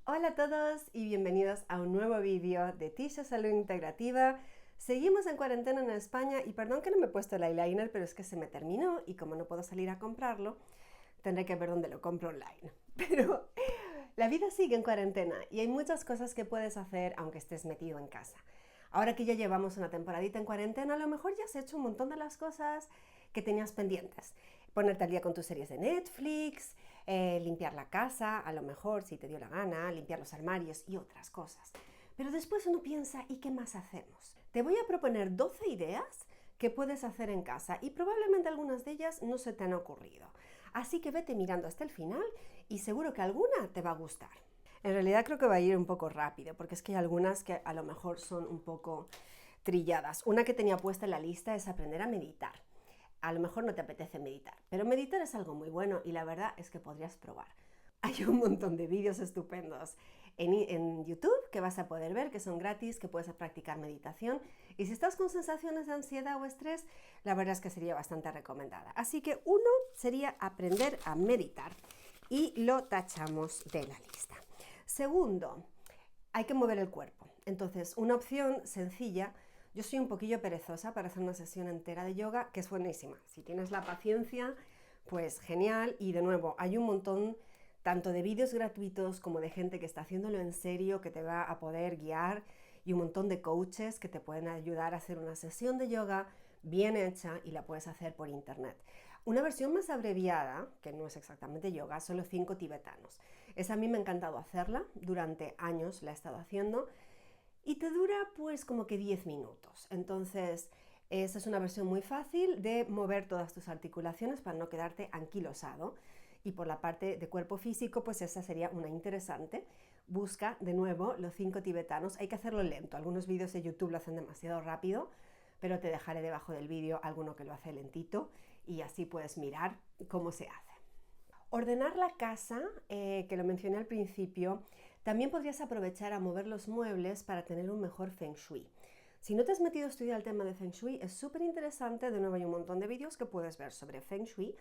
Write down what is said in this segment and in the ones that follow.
Hola a todos y bienvenidos a un nuevo vídeo de Tisha Salud Integrativa. Seguimos en cuarentena en España y perdón que no me he puesto el eyeliner, pero es que se me terminó y como no puedo salir a comprarlo, tendré que ver dónde lo compro online. Pero la vida sigue en cuarentena y hay muchas cosas que puedes hacer aunque estés metido en casa. Ahora que ya llevamos una temporadita en cuarentena, a lo mejor ya has hecho un montón de las cosas que tenías pendientes. Ponerte al día con tus series de Netflix, limpiar la casa, a lo mejor si te dio la gana, limpiar los armarios y otras cosas. Pero después uno piensa, ¿y qué más hacemos? Te voy a proponer 12 ideas que puedes hacer en casa y probablemente algunas de ellas no se te han ocurrido. Así que vete mirando hasta el final y seguro que alguna te va a gustar. En realidad creo que va a ir un poco rápido, porque es que hay algunas que a lo mejor son un poco trilladas. Una que tenía puesta en la lista es aprender a meditar. A lo mejor no te apetece meditar, pero meditar es algo muy bueno y la verdad es que podrías probar. Hay un montón de vídeos estupendos en YouTube que vas a poder ver, que son gratis, que puedes practicar meditación. Y si estás con sensaciones de ansiedad o estrés, la verdad es que sería bastante recomendada. Así que uno sería aprender a meditar y lo tachamos de la lista. Segundo, hay que mover el cuerpo. Entonces, una opción sencilla, yo soy un poquillo perezosa para hacer una sesión entera de yoga, que es buenísima. Si tienes la paciencia, pues genial. Y de nuevo, hay un montón tanto de vídeos gratuitos como de gente que está haciéndolo en serio, que te va a poder guiar, y un montón de coaches que te pueden ayudar a hacer una sesión de yoga bien hecha y la puedes hacer por internet. Una versión más abreviada, que no es exactamente yoga, son los 5 tibetanos. Esa a mí me ha encantado hacerla, durante años la he estado haciendo y te dura pues como que 10 minutos. Entonces, esa es una versión muy fácil de mover todas tus articulaciones para no quedarte anquilosado. Y por la parte de cuerpo físico, pues esa sería una interesante. Busca de nuevo los 5 tibetanos. Hay que hacerlo lento. Algunos vídeos de YouTube lo hacen demasiado rápido, pero te dejaré debajo del vídeo alguno que lo hace lentito y así puedes mirar cómo se hace. Ordenar la casa, que lo mencioné al principio, también podrías aprovechar a mover los muebles para tener un mejor Feng Shui. Si no te has metido a estudiar el tema de Feng Shui, es súper interesante. De nuevo hay un montón de vídeos que puedes ver sobre Feng Shui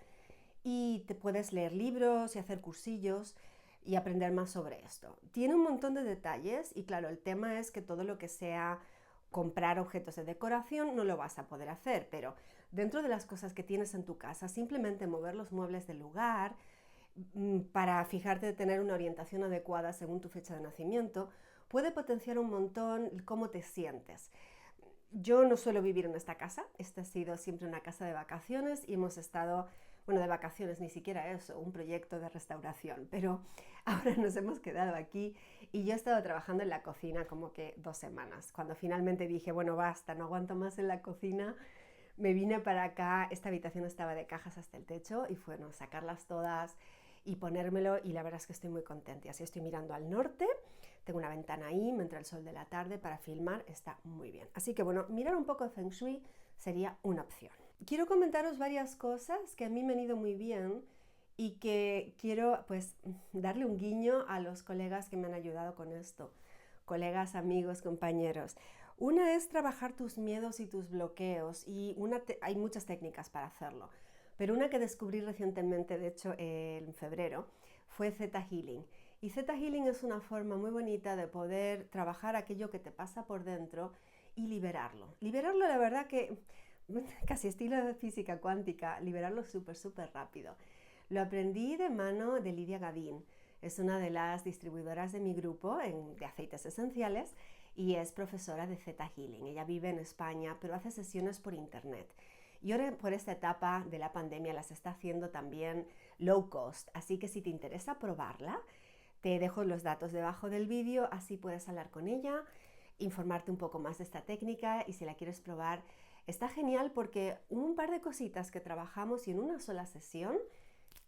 y te puedes leer libros y hacer cursillos y aprender más sobre esto. Tiene un montón de detalles y claro, el tema es que todo lo que sea comprar objetos de decoración no lo vas a poder hacer, pero dentro de las cosas que tienes en tu casa, simplemente mover los muebles del lugar para fijarte de tener una orientación adecuada según tu fecha de nacimiento, puede potenciar un montón cómo te sientes. Yo no suelo vivir en esta casa, esta ha sido siempre una casa de vacaciones y hemos estado, bueno, de vacaciones ni siquiera eso, un proyecto de restauración, pero ahora nos hemos quedado aquí y yo he estado trabajando en la cocina como que 2 semanas. Cuando finalmente dije, bueno, basta, no aguanto más en la cocina, me vine para acá, esta habitación estaba de cajas hasta el techo y fue, bueno, sacarlas todas y ponérmelo y la verdad es que estoy muy contenta. Así estoy mirando al norte, tengo una ventana ahí, me entra el sol de la tarde para filmar, está muy bien. Así que bueno, mirar un poco de Feng Shui sería una opción. Quiero comentaros varias cosas que a mí me han ido muy bien y que quiero pues darle un guiño a los colegas que me han ayudado con esto. Colegas, amigos, compañeros. Una es trabajar tus miedos y tus bloqueos y hay muchas técnicas para hacerlo, pero una que descubrí recientemente, de hecho en febrero, fue Theta Healing. Y Theta Healing es una forma muy bonita de poder trabajar aquello que te pasa por dentro y liberarlo. Liberarlo, la verdad que casi estilo de física cuántica, liberarlo súper rápido. Lo aprendí de mano de Lidia Gadín. Es una de las distribuidoras de mi grupo de aceites esenciales y es profesora de Theta Healing. Ella vive en España, pero hace sesiones por internet. Y ahora por esta etapa de la pandemia las está haciendo también low cost, así que si te interesa probarla, te dejo los datos debajo del vídeo, así puedes hablar con ella, informarte un poco más de esta técnica y si la quieres probar, está genial porque un par de cositas que trabajamos y en una sola sesión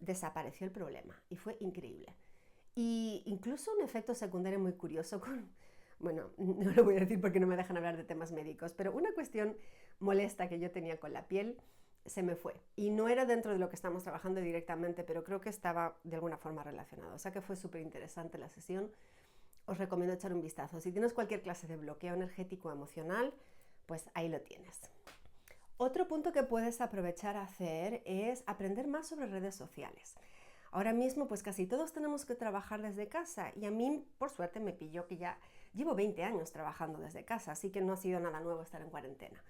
desapareció el problema y fue increíble. Y incluso un efecto secundario muy curioso con, bueno, no lo voy a decir porque no me dejan hablar de temas médicos, pero una cuestión molesta que yo tenía con la piel se me fue. Y no era dentro de lo que estamos trabajando directamente, pero creo que estaba de alguna forma relacionado. O sea que fue súper interesante la sesión. Os recomiendo echar un vistazo. Si tienes cualquier clase de bloqueo energético o emocional, pues ahí lo tienes. Otro punto que puedes aprovechar a hacer es aprender más sobre redes sociales. Ahora mismo pues casi todos tenemos que trabajar desde casa y a mí por suerte me pilló que ya llevo 20 años trabajando desde casa, así que no ha sido nada nuevo estar en cuarentena.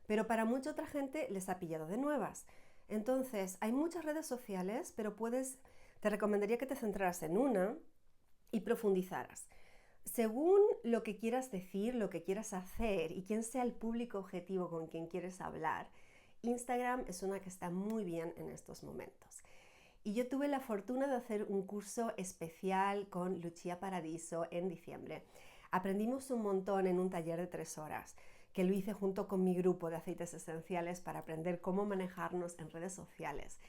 Pero para mucha otra gente les ha pillado de nuevas. Entonces hay muchas redes sociales, pero te recomendaría que te centraras en una y profundizaras. Según lo que quieras decir, lo que quieras hacer y quién sea el público objetivo con quien quieres hablar, Instagram es una que está muy bien en estos momentos. Y yo tuve la fortuna de hacer un curso especial con Lucia Paradiso en diciembre. Aprendimos un montón en un taller de 3 horas, que lo hice junto con mi grupo de aceites esenciales para aprender cómo manejarnos en redes sociales.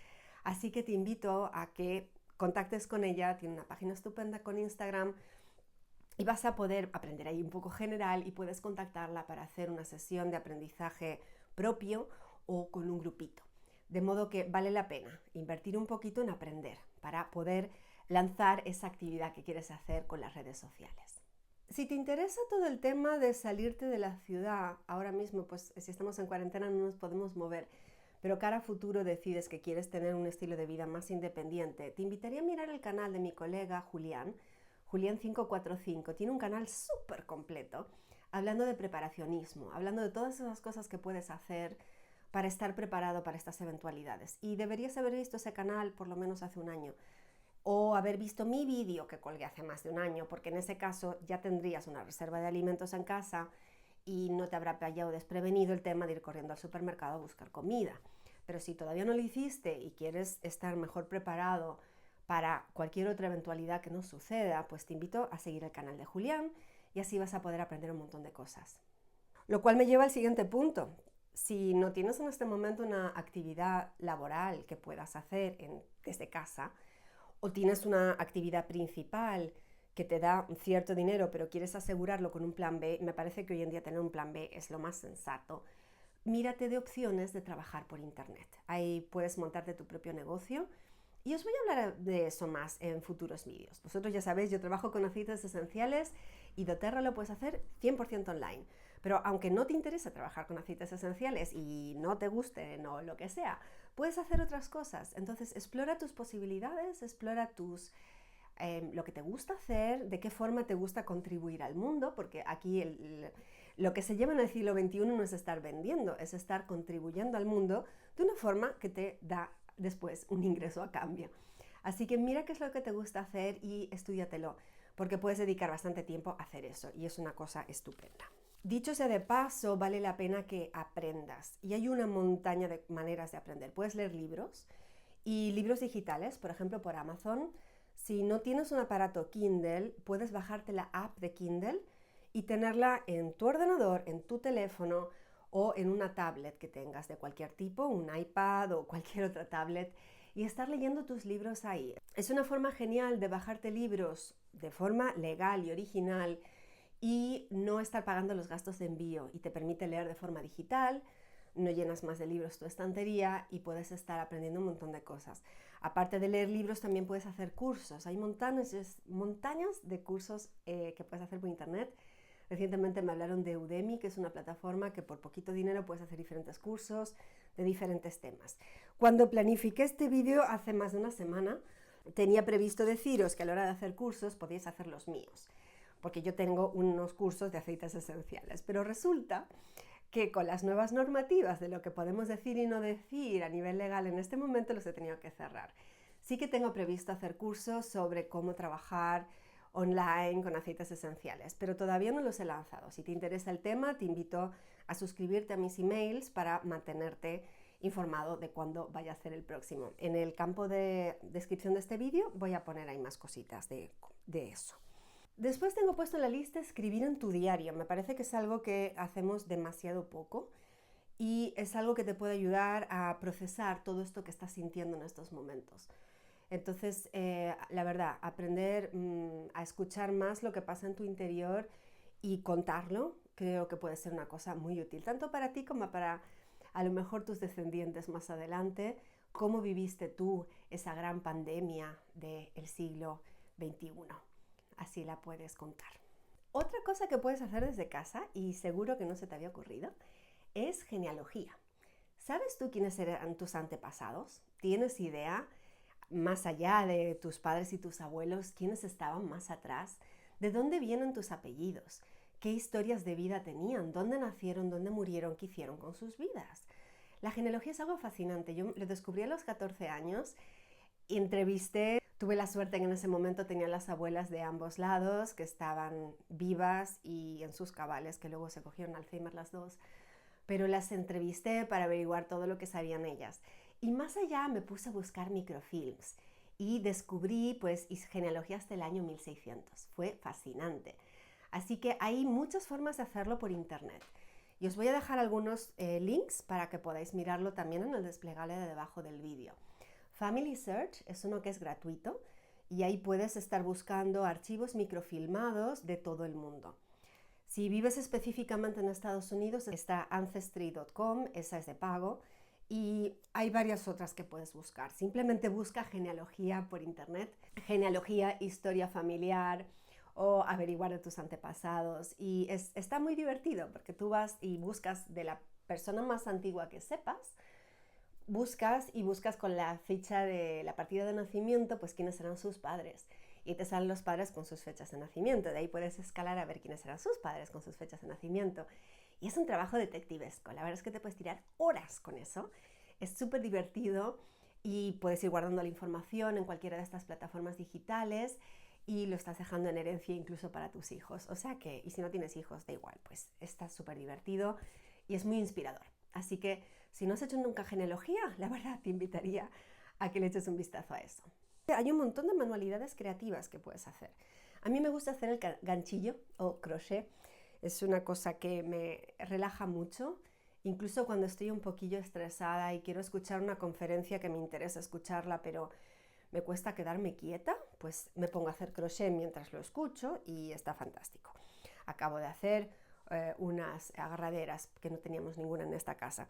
Así que te invito a que contactes con ella, tiene una página estupenda con Instagram y vas a poder aprender ahí un poco general y puedes contactarla para hacer una sesión de aprendizaje propio o con un grupito. De modo que vale la pena invertir un poquito en aprender para poder lanzar esa actividad que quieres hacer con las redes sociales. Si te interesa todo el tema de salirte de la ciudad, ahora mismo pues si estamos en cuarentena no nos podemos mover, pero cara a futuro decides que quieres tener un estilo de vida más independiente, te invitaría a mirar el canal de mi colega Julián 545, tiene un canal súper completo hablando de preparacionismo, hablando de todas esas cosas que puedes hacer para estar preparado para estas eventualidades. Y deberías haber visto ese canal por lo menos hace un año, o haber visto mi vídeo que colgué hace más de un año, porque en ese caso ya tendrías una reserva de alimentos en casa y no te habrá pillado desprevenido el tema de ir corriendo al supermercado a buscar comida. Pero si todavía no lo hiciste y quieres estar mejor preparado para cualquier otra eventualidad que nos suceda, pues te invito a seguir el canal de Julián y así vas a poder aprender un montón de cosas. Lo cual me lleva al siguiente punto. Si no tienes en este momento una actividad laboral que puedas hacer desde casa, o tienes una actividad principal que te da un cierto dinero, pero quieres asegurarlo con un plan B, me parece que hoy en día tener un plan B es lo más sensato. Mírate de opciones de trabajar por internet. Ahí puedes montarte tu propio negocio y os voy a hablar de eso más en futuros vídeos. Vosotros ya sabéis, yo trabajo con aceites esenciales y doTERRA lo puedes hacer 100% online. Pero aunque no te interese trabajar con aceites esenciales y no te gusten o lo que sea, puedes hacer otras cosas. Entonces explora tus posibilidades, explora lo que te gusta hacer, de qué forma te gusta contribuir al mundo, porque aquí lo que se lleva en el siglo XXI no es estar vendiendo, es estar contribuyendo al mundo de una forma que te da después un ingreso a cambio. Así que mira qué es lo que te gusta hacer y estúdiatelo, porque puedes dedicar bastante tiempo a hacer eso y es una cosa estupenda. Dicho sea de paso, vale la pena que aprendas y hay una montaña de maneras de aprender. Puedes leer libros y libros digitales, por ejemplo por Amazon. Si no tienes un aparato Kindle, puedes bajarte la app de Kindle y tenerla en tu ordenador, en tu teléfono o en una tablet que tengas de cualquier tipo, un iPad o cualquier otra tablet, y estar leyendo tus libros ahí. Es una forma genial de bajarte libros de forma legal y original y no estar pagando los gastos de envío, y te permite leer de forma digital, no llenas más de libros tu estantería y puedes estar aprendiendo un montón de cosas. Aparte de leer libros, también puedes hacer cursos. Hay montañas de cursos que puedes hacer por internet. Recientemente me hablaron de Udemy, que es una plataforma que por poquito dinero puedes hacer diferentes cursos de diferentes temas. Cuando planifiqué este vídeo hace más de una semana, tenía previsto deciros que a la hora de hacer cursos podíais hacer los míos, porque yo tengo unos cursos de aceites esenciales, pero resulta que con las nuevas normativas de lo que podemos decir y no decir a nivel legal en este momento los he tenido que cerrar. Sí que tengo previsto hacer cursos sobre cómo trabajar online con aceites esenciales, pero todavía no los he lanzado. Si te interesa el tema, te invito a suscribirte a mis emails para mantenerte informado de cuándo vaya a ser el próximo. En el campo de descripción de este vídeo voy a poner ahí más cositas de eso. Después tengo puesto en la lista escribir en tu diario. Me parece que es algo que hacemos demasiado poco y es algo que te puede ayudar a procesar todo esto que estás sintiendo en estos momentos. Entonces, la verdad, aprender a escuchar más lo que pasa en tu interior y contarlo, creo que puede ser una cosa muy útil, tanto para ti como para a lo mejor tus descendientes más adelante. ¿Cómo viviste tú esa gran pandemia del siglo XXI? Así la puedes contar. Otra cosa que puedes hacer desde casa, y seguro que no se te había ocurrido, es genealogía. ¿Sabes tú quiénes eran tus antepasados? ¿Tienes idea? más allá de tus padres y tus abuelos, quiénes estaban más atrás, de dónde vienen tus apellidos, qué historias de vida tenían, dónde nacieron, dónde murieron, qué hicieron con sus vidas. La genealogía es algo fascinante. Yo lo descubrí a los 14 años y entrevisté, tuve la suerte que en ese momento tenía las abuelas de ambos lados que estaban vivas y en sus cabales, que luego se cogieron Alzheimer las dos, pero las entrevisté para averiguar todo lo que sabían ellas. Y más allá me puse a buscar microfilms y descubrí pues genealogías del año 1600. Fue fascinante. Así que hay muchas formas de hacerlo por internet. Y os voy a dejar algunos links para que podáis mirarlo también en el desplegable de debajo del vídeo. Family Search es uno que es gratuito y ahí puedes estar buscando archivos microfilmados de todo el mundo. Si vives específicamente en Estados Unidos, está Ancestry.com, esa es de pago, y hay varias otras que puedes buscar. Simplemente busca genealogía por internet, genealogía, historia familiar o averiguar de tus antepasados. Y está muy divertido porque tú vas y buscas de la persona más antigua que sepas, buscas con la ficha de la partida de nacimiento, pues quiénes eran sus padres. Y te salen los padres con sus fechas de nacimiento. De ahí puedes escalar a ver quiénes eran sus padres con sus fechas de nacimiento. Y es un trabajo detectivesco. La verdad es que te puedes tirar horas con eso. Es súper divertido y puedes ir guardando la información en cualquiera de estas plataformas digitales y lo estás dejando en herencia incluso para tus hijos. O sea que, y si no tienes hijos, da igual, pues está súper divertido y es muy inspirador. Así que si no has hecho nunca genealogía, la verdad te invitaría a que le eches un vistazo a eso. Hay un montón de manualidades creativas que puedes hacer. A mí me gusta hacer el ganchillo o crochet. Es una cosa que me relaja mucho, incluso cuando estoy un poquillo estresada y quiero escuchar una conferencia que me interesa escucharla, pero me cuesta quedarme quieta, pues me pongo a hacer crochet mientras lo escucho y está fantástico. Acabo de hacer unas agarraderas que no teníamos ninguna en esta casa.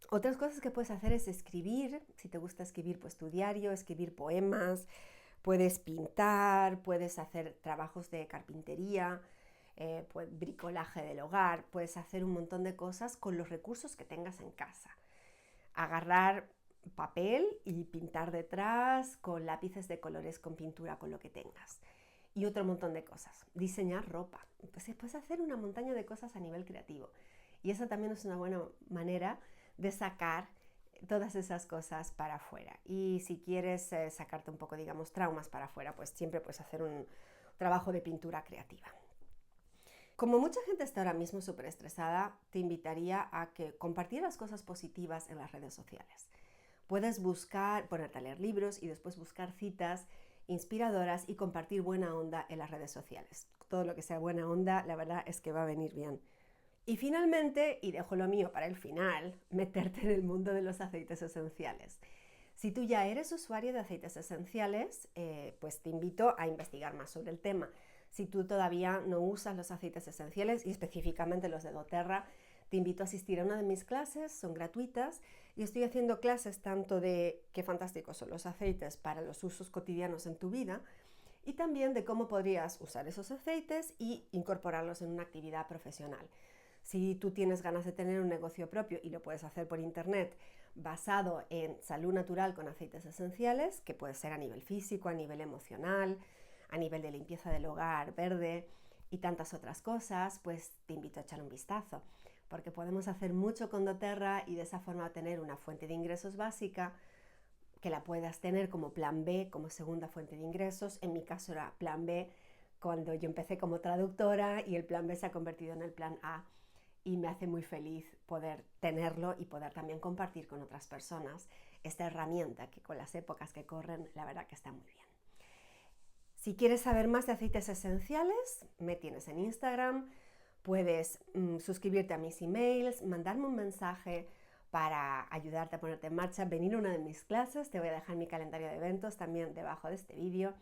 Otras cosas que puedes hacer es escribir, si te gusta escribir, pues tu diario, escribir poemas, puedes pintar, puedes hacer trabajos de carpintería, pues, bricolaje del hogar, puedes hacer un montón de cosas con los recursos que tengas en casa. Agarrar papel y pintar detrás con lápices de colores, con pintura, con lo que tengas. Y otro montón de cosas. Diseñar ropa. Pues puedes hacer una montaña de cosas a nivel creativo. Y esa también es una buena manera de sacar todas esas cosas para afuera. Y si quieres sacarte un poco, digamos, traumas para afuera, pues siempre puedes hacer un trabajo de pintura creativa. Como mucha gente está ahora mismo súper estresada, te invitaría a que compartieras cosas positivas en las redes sociales. Puedes buscar, ponerte a leer libros y después buscar citas inspiradoras y compartir buena onda en las redes sociales. Todo lo que sea buena onda, la verdad es que va a venir bien. Y finalmente, y dejo lo mío para el final, meterte en el mundo de los aceites esenciales. Si tú ya eres usuario de aceites esenciales, pues te invito a investigar más sobre el tema. Si tú todavía no usas los aceites esenciales y específicamente los de doTERRA, te invito a asistir a una de mis clases, son gratuitas y estoy haciendo clases tanto de qué fantásticos son los aceites para los usos cotidianos en tu vida y también de cómo podrías usar esos aceites y incorporarlos en una actividad profesional. Si tú tienes ganas de tener un negocio propio y lo puedes hacer por internet basado en salud natural con aceites esenciales, que puede ser a nivel físico, a nivel emocional, a nivel de limpieza del hogar, verde y tantas otras cosas, pues te invito a echar un vistazo, porque podemos hacer mucho con doTERRA y de esa forma tener una fuente de ingresos básica que la puedas tener como plan B, como segunda fuente de ingresos. En mi caso era plan B cuando yo empecé como traductora y el plan B se ha convertido en el plan A y me hace muy feliz poder tenerlo y poder también compartir con otras personas esta herramienta que con las épocas que corren la verdad que está muy bien. Si quieres saber más de aceites esenciales, me tienes en Instagram, puedes suscribirte a mis emails, mandarme un mensaje para ayudarte a ponerte en marcha, venir a una de mis clases, te voy a dejar mi calendario de eventos también debajo de este vídeo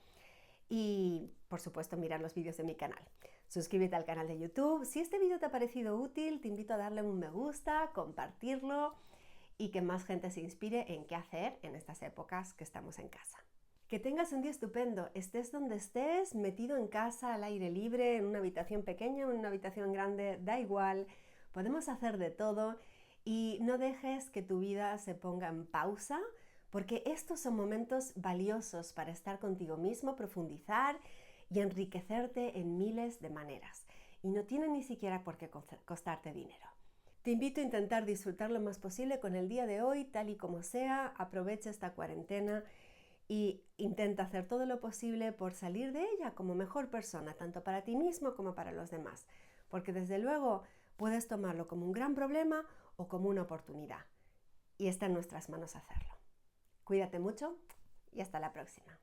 y por supuesto mirar los vídeos de mi canal. Suscríbete al canal de YouTube. Si este vídeo te ha parecido útil, te invito a darle un me gusta, compartirlo y que más gente se inspire en qué hacer en estas épocas que estamos en casa. Que tengas un día estupendo, estés donde estés, metido en casa, al aire libre, en una habitación pequeña o en una habitación grande, da igual, podemos hacer de todo y no dejes que tu vida se ponga en pausa porque estos son momentos valiosos para estar contigo mismo, profundizar y enriquecerte en miles de maneras. Y no tiene ni siquiera por qué costarte dinero. Te invito a intentar disfrutar lo más posible con el día de hoy, tal y como sea. Aprovecha esta cuarentena y intenta hacer todo lo posible por salir de ella como mejor persona, tanto para ti mismo como para los demás. Porque desde luego puedes tomarlo como un gran problema o como una oportunidad. Y está en nuestras manos hacerlo. Cuídate mucho y hasta la próxima.